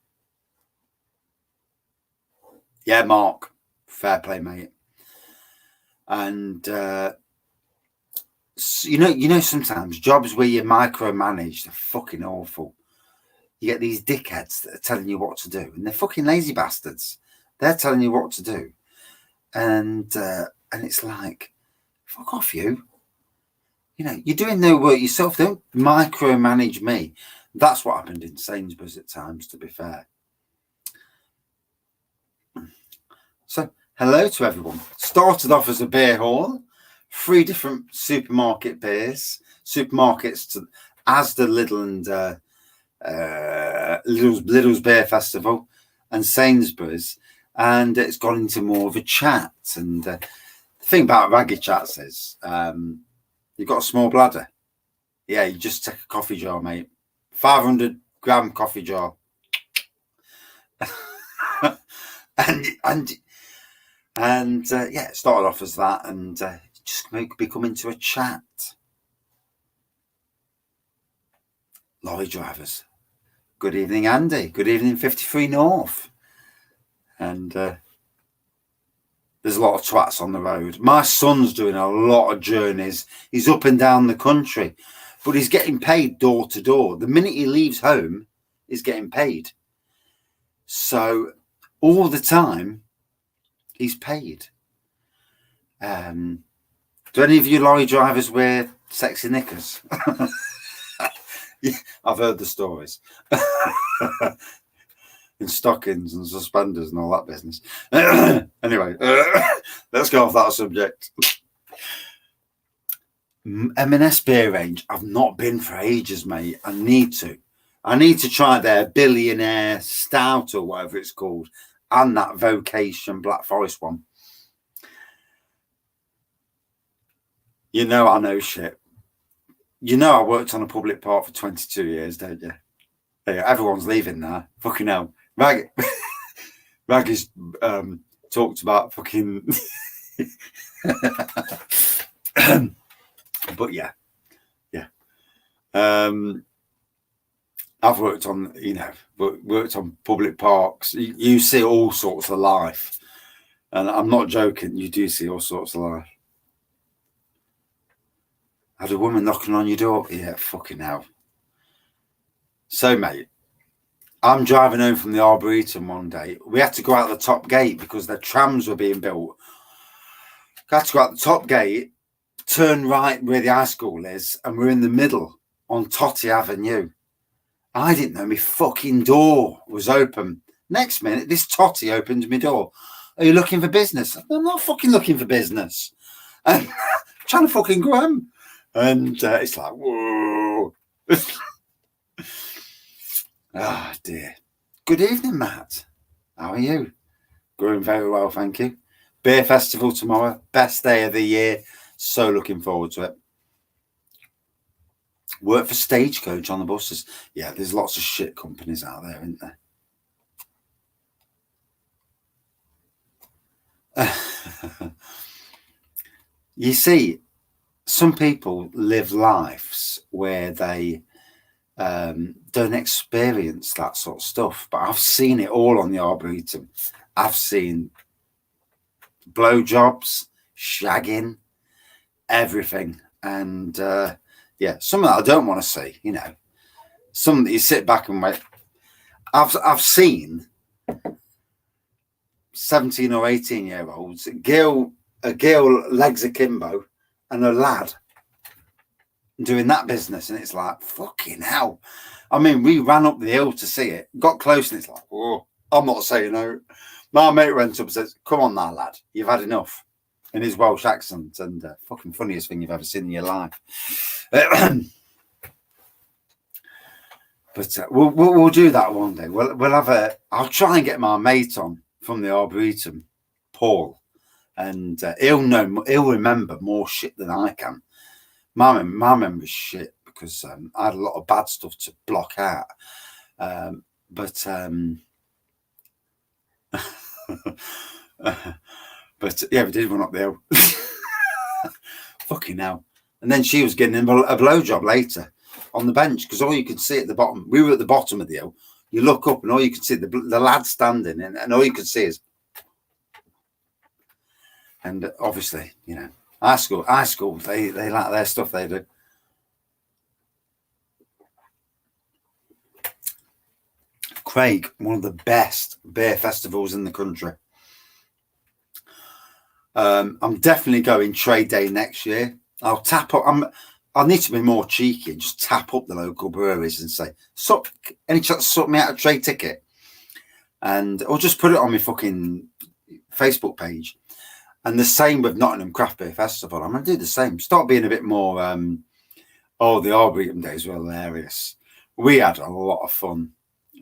Yeah, Mark, fair play, mate. And you know, sometimes jobs where you're micromanaged are fucking awful. You get these dickheads that are telling you what to do, and they're fucking lazy bastards. They're telling you what to do, and it's like, fuck off, you. You know, you're doing no work yourself. Don't micromanage me. That's what happened in Sainsburys at times, to be fair. So, hello to everyone. Started off as a beer hall, 3 different supermarket beers, supermarkets to Asda, Lidl, and Lidl's Beer Festival, and Sainsburys, and it's gone into more of a chat. And the thing about raggy chats is, you've got a small bladder. Yeah, you just take a coffee jar, mate. 500-gram coffee jar. and yeah, it started off as that, and just become into a chat. Lorry drivers. Good evening, Andy. Good evening, 53 North. And there's a lot of twats on the road. My son's doing a lot of journeys. He's up and down the country, but he's getting paid door to door. The minute he leaves home, he's getting paid. So all the time, he's paid. Do any of you lorry drivers wear sexy knickers? I've heard the stories. In stockings and suspenders and all that business. Anyway, let's go off that subject. M&S beer range, I've not been for ages, mate. I need to try their Billionaire Stout or whatever it's called, and that Vocation Black Forest one. You know I know shit. You know I worked on a public park for 22 years, don't you? Yeah, everyone's leaving now. Fucking hell. Raggy's talked about fucking... But yeah. I've worked on, worked on public parks. You see all sorts of life. And I'm not joking. You do see all sorts of life. Had a woman knocking on your door? Yeah, fucking hell. So, mate, I'm driving home from the Arboretum one day. We had to go out the top gate because the trams were being built. Had to go out the top gate, turn right where the high school is, and we're in the middle on Totty Avenue. I didn't know my fucking door was open. Next minute, this Totty opened my door. Are you looking for business? I'm not fucking looking for business. I'm trying to fucking go home. And it's like, whoa. Ah, dear. Good evening, Matt. How are you? Going very well, thank you. Beer festival tomorrow. Best day of the year. So looking forward to it. Work for Stagecoach on the buses. Yeah, there's lots of shit companies out there, isn't there? You see, some people live lives where they don't experience that sort of stuff, but I've seen it all on the Arboretum. I've seen blowjobs, shagging, everything, and yeah, some that I don't want to see. Some that you sit back and wait. I've seen 17 or 18-year-olds, a girl legs akimbo, and a lad doing that business, and it's like, fucking hell. I mean, we ran up the hill to see it, got close, and it's like, oh, I'm not saying no. My mate went up and says, come on now, lad, you've had enough, in his Welsh accent, and fucking funniest thing you've ever seen in your life. But we'll do that one day. We'll have I'll try and get my mate on from the Arboretum, Paul, and he'll remember more shit than I can. My memory's shit because I had a lot of bad stuff to block out. But yeah, we did run up the hill. Fucking hell. And then she was getting a blowjob later on the bench because all you could see at the bottom, we were at the bottom of the hill. You look up and all you can see the lad standing, and all you can see is, and obviously, high school, they like their stuff, they do. Craig, one of the best beer festivals in the country. I'm definitely going trade day next year. I'll tap up. I need to be more cheeky and just tap up the local breweries and say, any chance to sort me out a trade ticket? Or just put it on my fucking Facebook page. And the same with Nottingham Craft Beer Festival. I'm going to do the same. Start being a bit more, the Arboretum days were hilarious. We had a lot of fun,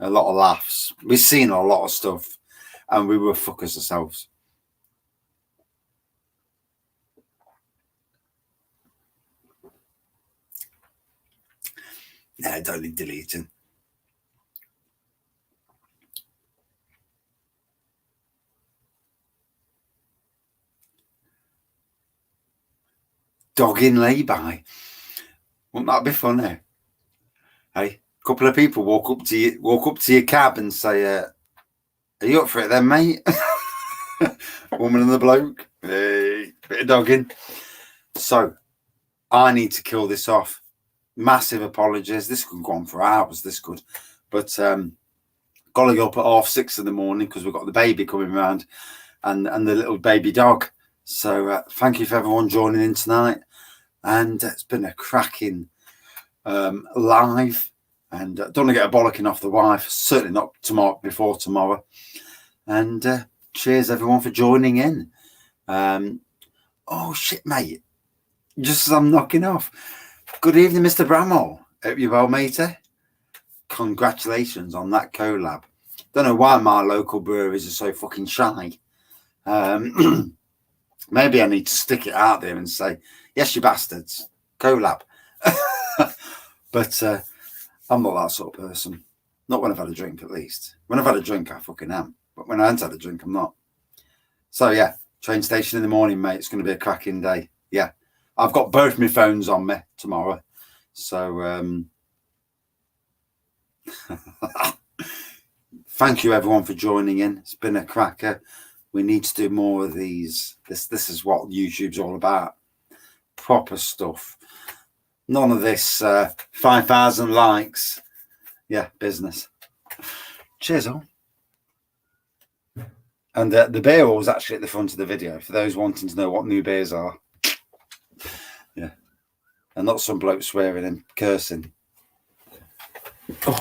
a lot of laughs. We've seen a lot of stuff, and we were fuckers ourselves. No, don't need deleting. Dog in lay-by. Wouldn't that be funny? Hey, a couple of people walk up to your cab and say, "Are you up for it then, mate?" Woman and the bloke. Hey, bit of dogging. So, I need to kill this off. Massive apologies. This could go on for hours. This could, but got to go up at 6:30 in the morning because we've got the baby coming around, and the little baby dog. So thank you for everyone joining in tonight, and it's been a cracking live, and don't want to get a bollocking off the wife. Certainly not tomorrow, before tomorrow. And cheers everyone for joining in. Oh shit, mate! Just as I'm knocking off. Good evening, Mr. Bramall. Hope you're well, matey. Congratulations on that collab. Don't know why my local breweries are so fucking shy. Maybe I need to stick it out there and say, yes, you bastards, collab. But I'm not that sort of person. Not when I've had a drink, at least. When I've had a drink, I fucking am. But when I haven't had a drink, I'm not. So, yeah, train station in the morning, mate. It's going to be a cracking day. Yeah. I've got both my phones on me tomorrow. So, thank you, everyone, for joining in. It's been a cracker. We need to do more of these. This is what YouTube's all about. Proper stuff. None of this 5,000 likes. Yeah, business. Cheers, all. And the beer was actually at the front of the video for those wanting to know what new beers are. Yeah. And not some bloke swearing and cursing.